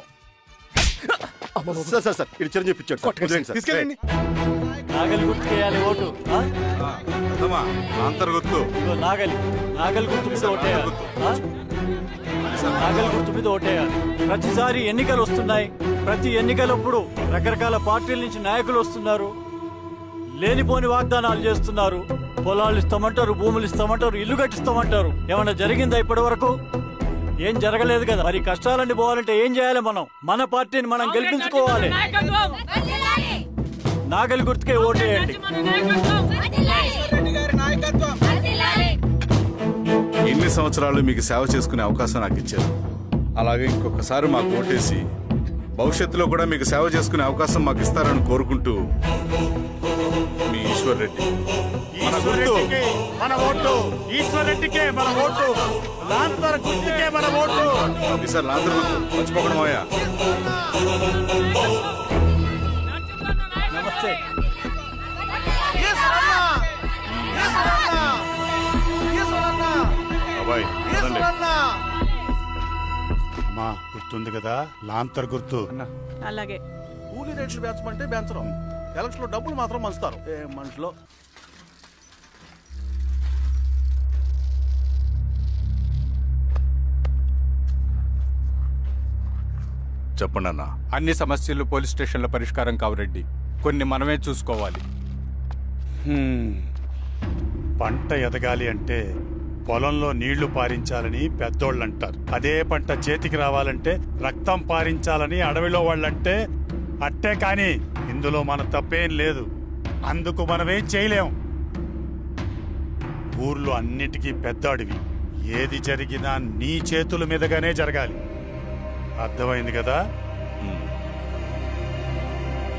నాగలి గుర్తుకేయాలి ఓటు. నాగలి గుర్తు మీద ఓటేయాలి. నాగలి గుర్తు మీద ఓటేయాలి. ప్రతిసారి ఎన్నికలు వస్తున్నాయి. ప్రతి ఎన్నికలప్పుడు రకరకాల పార్టీల నుంచి నాయకులు వస్తున్నారు. లేనిపోని వాగ్దానాలు చేస్తున్నారు. పొలాలు ఇస్తామంటారు, భూములు ఇస్తామంటారు, ఇల్లు కట్టిస్తామంటారు. ఏమన్నా జరిగిందా ఇప్పటి వరకు? ఏం జరగలేదు కదా. మరి కష్టాలన్నీ పోవాలంటే ఏం చేయాలి? మనం మన పార్టీని మనం గెలిపించుకోవాలి. నాగలి గుర్తుకే ఓటేయండి. ఇన్ని సంవత్సరాలు మీకు సేవ చేసుకునే అవకాశం నాకు ఇచ్చారు. అలాగే ఇంకొకసారి మాకు ఓటేసి భవిష్యత్తులో కూడా మీకు సేవ చేసుకునే అవకాశం మాకు ఇస్తారని కోరుకుంటూ, మీ ఈశ్వర్ రెడ్డి. మన గుర్తు, మన ఓటు ఈశ్వర్ రెడ్డికే, మన ఓటు లాంతర్ గుర్తుకే, మన ఓటు. ఈసారి లాంతర్ గుర్తు మర్చిపోకడం అయ్యా. నమస్తే. అమ్మా, గుర్తుంది కదా లాంతర్ గుర్తు. అలాగే. కూలీ రేట్లు పెంచమంటే పెంచడం, ఎలక్షన్ లో డబ్బులు మాత్రం మంచుతారు. ఏ మనుషులో చెప్పండి అన్న. అన్ని సమస్యలు పోలీస్ స్టేషన్ల పరిష్కారం కావు రెడ్డి. కొన్ని మనమే చూసుకోవాలి. పంట ఎదగాలి అంటే పొలంలో నీళ్లు పారించాలని పెద్దోళ్ళంటారు. అదే పంట చేతికి రావాలంటే రక్తం పారించాలని అడవిలో వాళ్ళంటే అట్టే. కానీ ఇందులో మన తప్పేం లేదు. అందుకు మనమేం చేయలేం. ఊర్లో అన్నిటికీ పెద్ద అడవి. ఏది జరిగినా నీ చేతుల మీదగానే జరగాలి. అర్థమైంది కదా?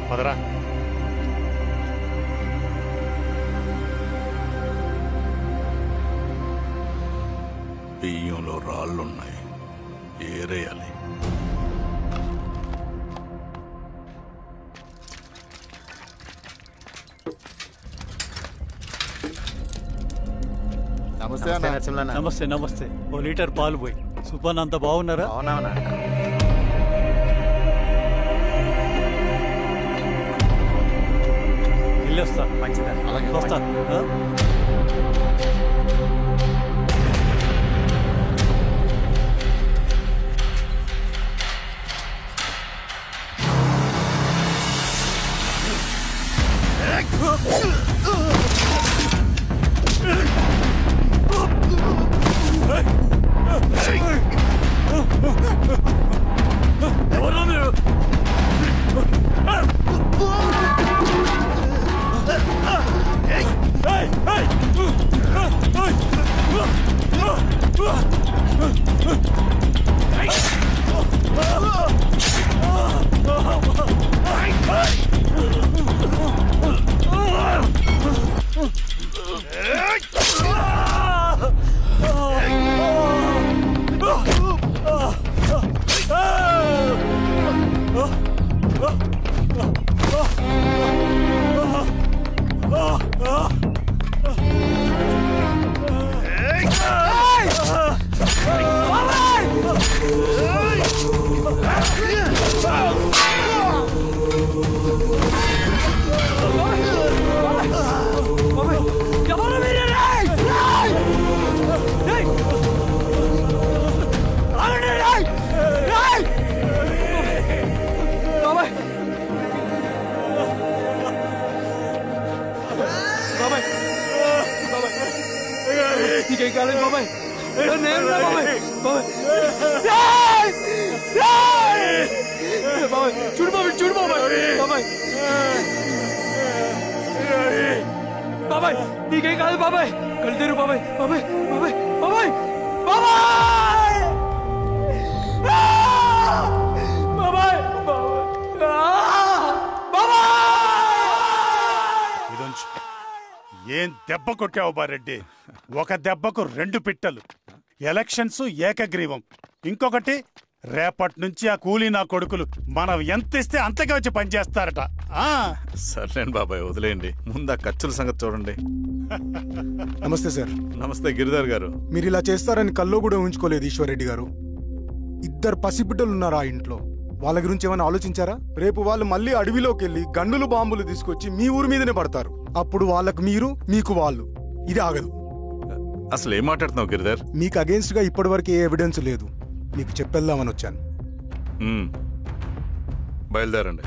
పదరా. బియ్యంలో రాళ్ళున్నాయి, ఏరేయాలి. నమస్తే అన్న. నమస్తే నమస్తే. ఓ లీటర్ పాలు పోయి. సుపన్ అంత బాగున్నారా? వెళ్ళొస్తా. వస్తాను. ఏం దెబ్బ కొట్టావు బారెడ్డి? ఒక దెబ్బకు 2 పిట్టలు. ఎలక్షన్స్ ఏకగ్రీవం. ఇంకొకటి, రేపటి నుంచి ఆ కూలీ నా కొడుకులు మనం ఎంత ఇస్తే అంతగా వచ్చి పనిచేస్తారట. సర్లేండి బాబాయ్, వదిలేయండి. ముందు ఆ ఖర్చుల సంగతి చూడండి. నమస్తే సార్. నమస్తే గిరిధర్ గారు. మీరు ఇలా చేస్తారని కల్లో కూడా ఊహించుకోలేదు ఈశ్వర్రెడ్డి గారు. 2 పసిబిడ్డలున్నారు ఆ ఇంట్లో. వాళ్ళ గురించి ఏమైనా ఆలోచించారా? రేపు వాళ్ళు మళ్ళీ అడవిలోకి వెళ్ళి గన్నులు బాంబులు తీసుకొచ్చి మీ ఊరి మీదనే పడతారు. అప్పుడు వాళ్ళకు మీరు, మీకు వాళ్ళు. ఇది ఆగదు. అసలు ఏం మాట్లాడుతున్నావు గిరిధర్? మీకు అగేన్స్ట్ గా ఇప్పటివరకు ఏ ఎవిడెన్స్ లేదు. మీకు చెప్పేద్దామని వచ్చాను. బయలుదేరండి.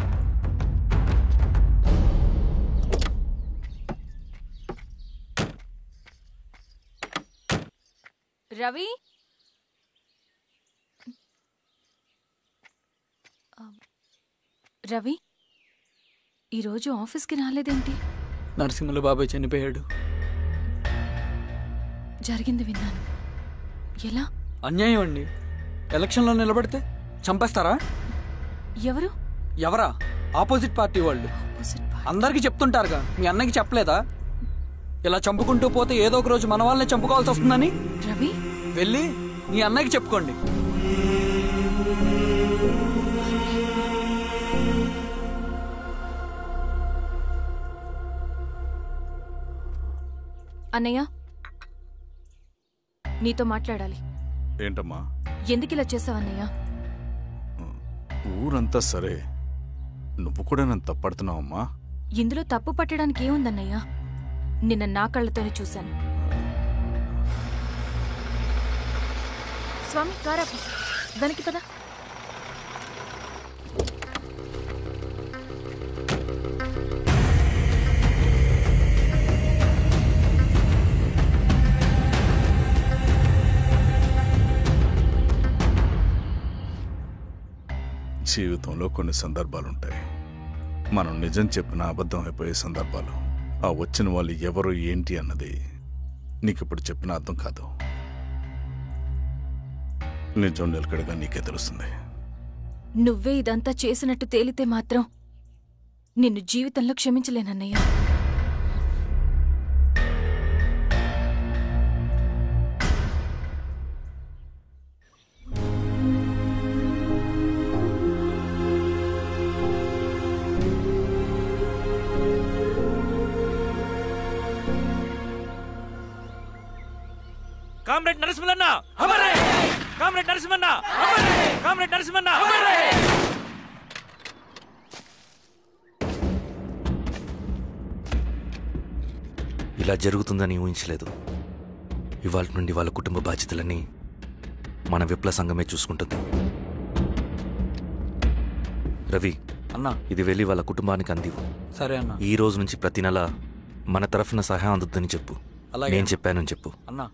రవి, రవి ఈరోజు ఆఫీస్కి రాలేదేంటి? నరసింహుల బాబాయ్ చనిపోయాడు. జరిగింది విన్నాను. ఎలా? అన్యాయం అండి. ఎలక్షన్లో నిలబడితే చంపేస్తారా? ఎవరు? ఎవరా? ఆపోజిట్ పార్టీ వాళ్ళు. అందరికీ చెప్తుంటారుగా, మీ అన్నకి చెప్పలేదా? ఇలా చంపుకుంటూ పోతే ఏదో ఒక రోజు మన వాళ్ళని చంపుకోవాల్సి వస్తుందని. రవి, వెళ్ళి నీ అన్నకి చెప్పుకోండి. అన్నయ్య, నీతో మాట్లాడాలి. ఏంటమ్మా? ఎందుకు ఇలా చేసావన్నయ్య? ఊరంతా సరే, నువ్వు కూడా నన్ను తప్పడుతున్నావమ్మా. ఇందులో తప్పు పట్టడానికి ఏముందన్నయ్య? నిన్న నా కళ్ళతోనే చూశాను. స్వామి, కారాపు దానికి పద. జీవితంలో కొన్ని సందర్భాలుంటాయి. మనం నిజం చెప్పిన అబద్ధం అయిపోయే సందర్భాలు. ఆ వచ్చిన వాళ్ళు ఎవరు ఏంటి అన్నది నీకిప్పుడు చెప్పిన అర్థం కాదు. నిజం నిలకడగా నీకే తెలుస్తుంది. నువ్వే ఇదంతా చేసినట్టు తేలితే మాత్రం నిన్ను జీవితంలో క్షమించలేనన్నయ్య. కామ్రేడ్ నరసింహన్న అమరే! కామ్రేడ్ నరసింహన్న అమరే! కామ్రేడ్ నరసింహన్న అమరే! ఇలా జరుగుతుందని ఊహించలేదు. ఇవాళ నుండి వాళ్ళ కుటుంబ బాధ్యతలన్నీ మన విప్లవ సంఘమే చూసుకుంటుంది. రవి అన్నా, ఇది వెళ్ళి వాళ్ళ కుటుంబానికి అందివు. సరే అన్నా. ఈ రోజు నుంచి ప్రతి నెల మన తరఫున సహాయం అందుతుందని చెప్పు. అలాగే. నేను చెప్పానని చెప్పు. అన్నా,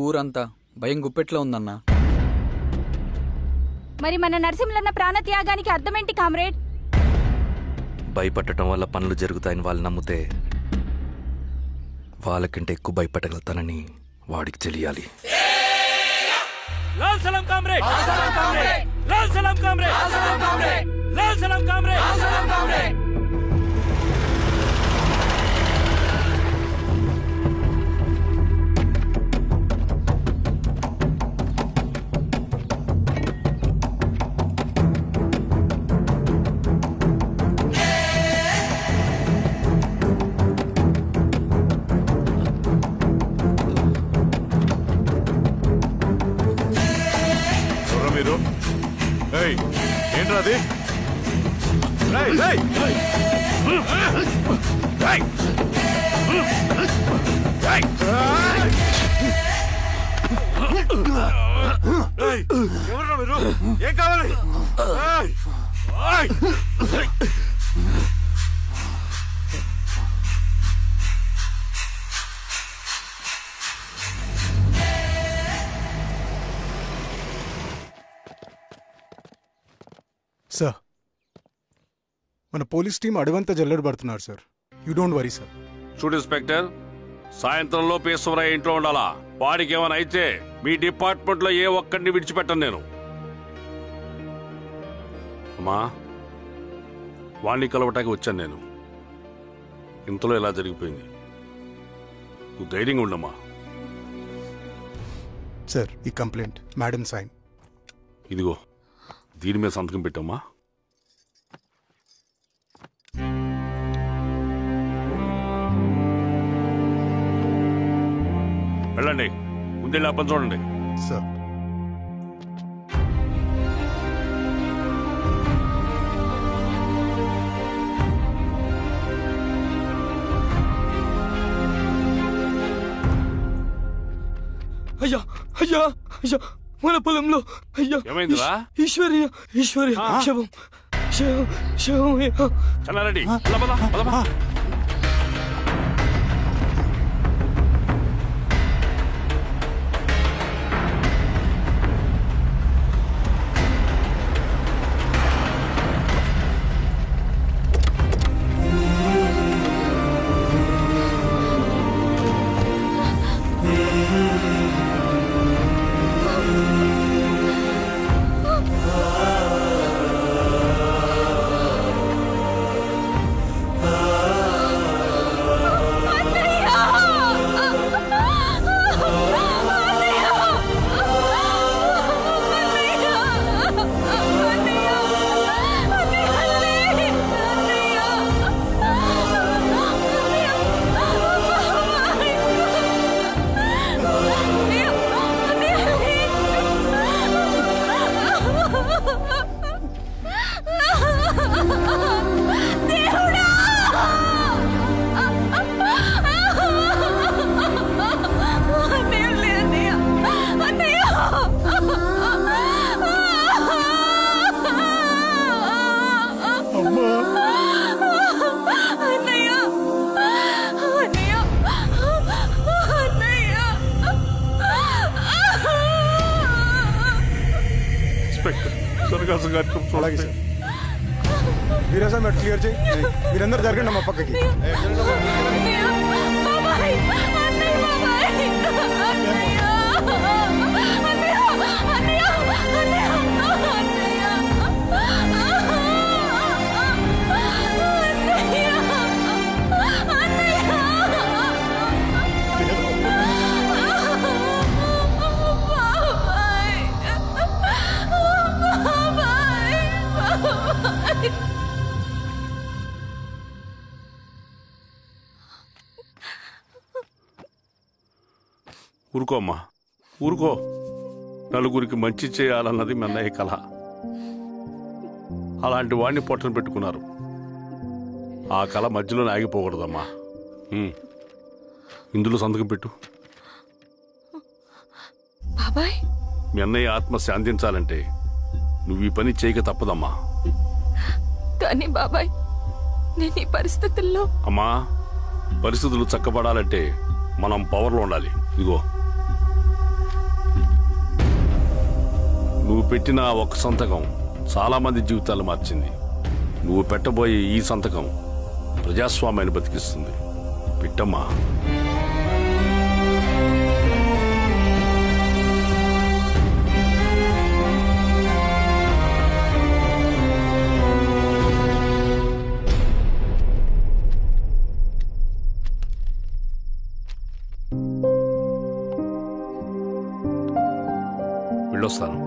ఊరంతా భయం గుప్పెట్లో ఉందన్నా. మరి మన నరసింహన్న ప్రాణత్యాగానికి అర్థమేంటి కామ్రేడ్? భయపడటం వల్ల పనులు జరుగుతాయని వాళ్ళు నమ్మితే వాళ్ళకంటే ఎక్కువ భయపడగలుగుతానని వాడికి తెలియాలి. లాల్ సలాం కామ్రేడ్! లాల్ సలాం కామ్రేడ్! లాల్ సలాం కామ్రేడ్! లాల్ సలాం కామ్రేడ్! లాల్ సలాం కామ్రేడ్! లాల్ సలాం కామ్రేడ్! మీరు ఏంట్రా అది? ఎవర్రా మీరు? ఏం కావాలి? సార్, మన పోలీస్ టీం అడవంతా జల్లెడు పడుతున్నారు sir. You don't worry sir. చూడు ఇన్స్పెక్టర్, సాయంత్రంలో పేశ్వరయ్య ఇంట్లో ఉండాలా. వాడికి ఏమైనా అయితే మీ డిపార్ట్మెంట్లో ఏ ఒక్కడిని విడిచిపెట్టను నేను. అమ్మా, వాణ్ణి కలవటానికి వచ్చాను నేను. ఇంతలో ఇలా జరిగిపోయింది. నువ్వు ధైర్యంగా ఉండమ్మా. సార్, ఈ కంప్లైంట్ మేడం సైన్. ఇదిగో, దీని మీద సంతకం పెట్టమ్మా. వెళ్ళండి, ముందెళ్ళి అప్పని చూడండి. సార్. అయ్యా అయ్యా అయ్యా, మన పొలంలో అయ్యా. ఏమైందిరా? ఈశ్వర్య శవం శవం శవం. చల్లారెడ్డి, అలాగే సార్. వీరేశం మెట్ క్లియర్ చేయి. మీరందరూ జరగండి మా పక్కకి. ఊరుకో అమ్మా, ఊరుకో. నలుగురికి మంచి చేయాలన్నది మీ అన్నయ్య కళ. అలాంటి వాడిని పొట్టన పెట్టుకున్నారు. ఆ కళ మధ్యలోనే ఆగిపోకూడదమ్మా. ఇందులో సంతకం పెట్టు. బాబాయ్, మీ అన్నయ్య ఆత్మ శాంతించాలంటే నువ్వు ఈ పని చేయక తప్పదమ్మా. కానీ బాబాయ్, నేను ఈ పరిస్థితుల్లో... అమ్మా, పరిస్థితులు చక్కబడాలంటే మనం పవర్లో ఉండాలి. ఇదిగో, నువ్వు పెట్టిన ఒక్క సంతకం చాలా మంది జీవితాలు మార్చింది. నువ్వు పెట్టబోయే ఈ సంతకం ప్రజాస్వామ్యాన్ని బతికిస్తుంది. పెట్టమ్మా. వెళ్ళొస్తాను.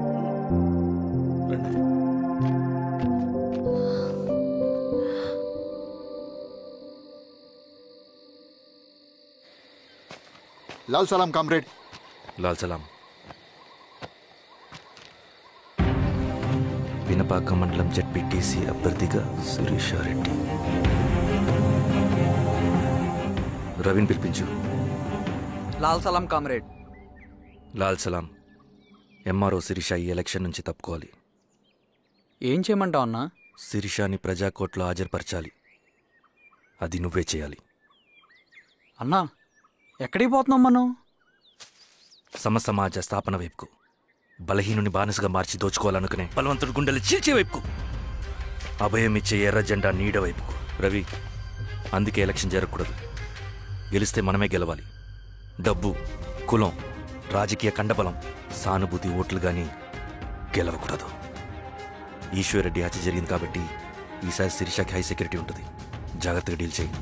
లాల్ సలాం కామ్రేడ్. లాల్ సలాం. వినపాక మండలం జెడ్పీటీసీ అభ్యర్థిగా శిరీషారెడ్డి. రవిని పిలిపించు. లాల్ సలాం కామ్రేడ్. లాల్ సలాం. ఎంఆర్ఓ శిరీష ఈ ఎలక్షన్ నుంచి తప్పుకోవాలి. ఏం చేయమంటావు అన్నా? శిరీషాని ప్రజాకోర్టులో హాజరుపరచాలి. అది నువ్వే చేయాలి. అన్నా, ఎక్కడికి పోతున్నాం మనం? సమసమాజ స్థాపన వైపుకు. బలహీనుని బానిసగా మార్చి దోచుకోవాలనుకునే బలవంతుడు గుండెలు చీల్చే వైపుకు. అభయం ఇచ్చే ఎర్ర జెండా నీడ వైపుకు. రవి, అందుకే ఎలక్షన్ జరగకూడదు. గెలిస్తే మనమే గెలవాలి. డబ్బు, కులం, రాజకీయ కండబలం, సానుభూతి ఓట్లు గాని గెలవకూడదు. ఈశ్వర్రెడ్డి హత్య జరిగింది కాబట్టి ఈసారి శిరీషకి హై సెక్యూరిటీ ఉంటుంది. జాగ్రత్తగా డీల్ చేయి.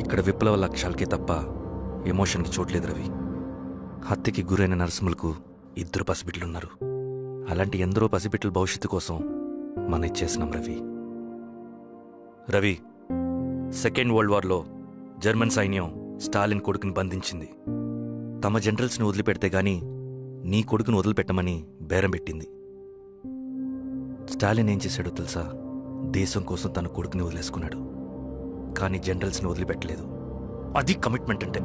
ఇక్కడ విప్లవ లక్ష్యాలకే తప్ప ఎమోషన్కి చోట్లేదు రవి. హత్యకి గురైన నరసింహులకు 2 పసిబిడ్డలున్నారు. అలాంటి ఎందరో పసిబిడ్డల భవిష్యత్తు కోసం మనం ఇచ్చేసినాం రవి. రవి, సెకండ్ వరల్డ్ వార్లో జర్మన్ సైన్యం స్టాలిన్ కొడుకుని బంధించింది. తమ జనరల్స్ని వదిలిపెడితే గాని నీ కొడుకును వదిలిపెట్టమని బేరం పెట్టింది. స్టాలిన్ ఏం చేశాడో తెలుసా? దేశం కోసం తన కొడుకుని వదిలేసుకున్నాడు. కానీ జనరల్స్ని వదిలిపెట్టలేదు. అది కమిట్మెంట్ అంటే.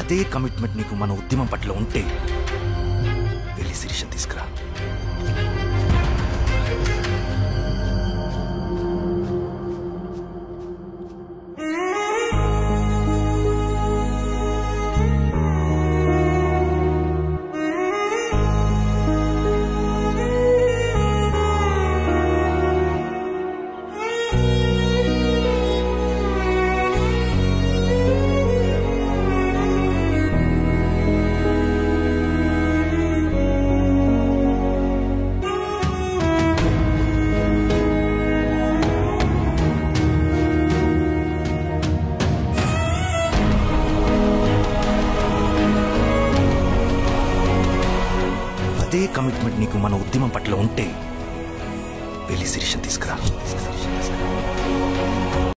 అదే కమిట్మెంట్ నీకు మన ఉద్యమం పట్ల ఉంటే వెళ్ళి శిరీష తీసుకురా. అదే కమిట్మెంట్ నీకు మన ఉద్యమం పట్ల ఉంటే వెళ్ళి శిరీష తీసుకురా.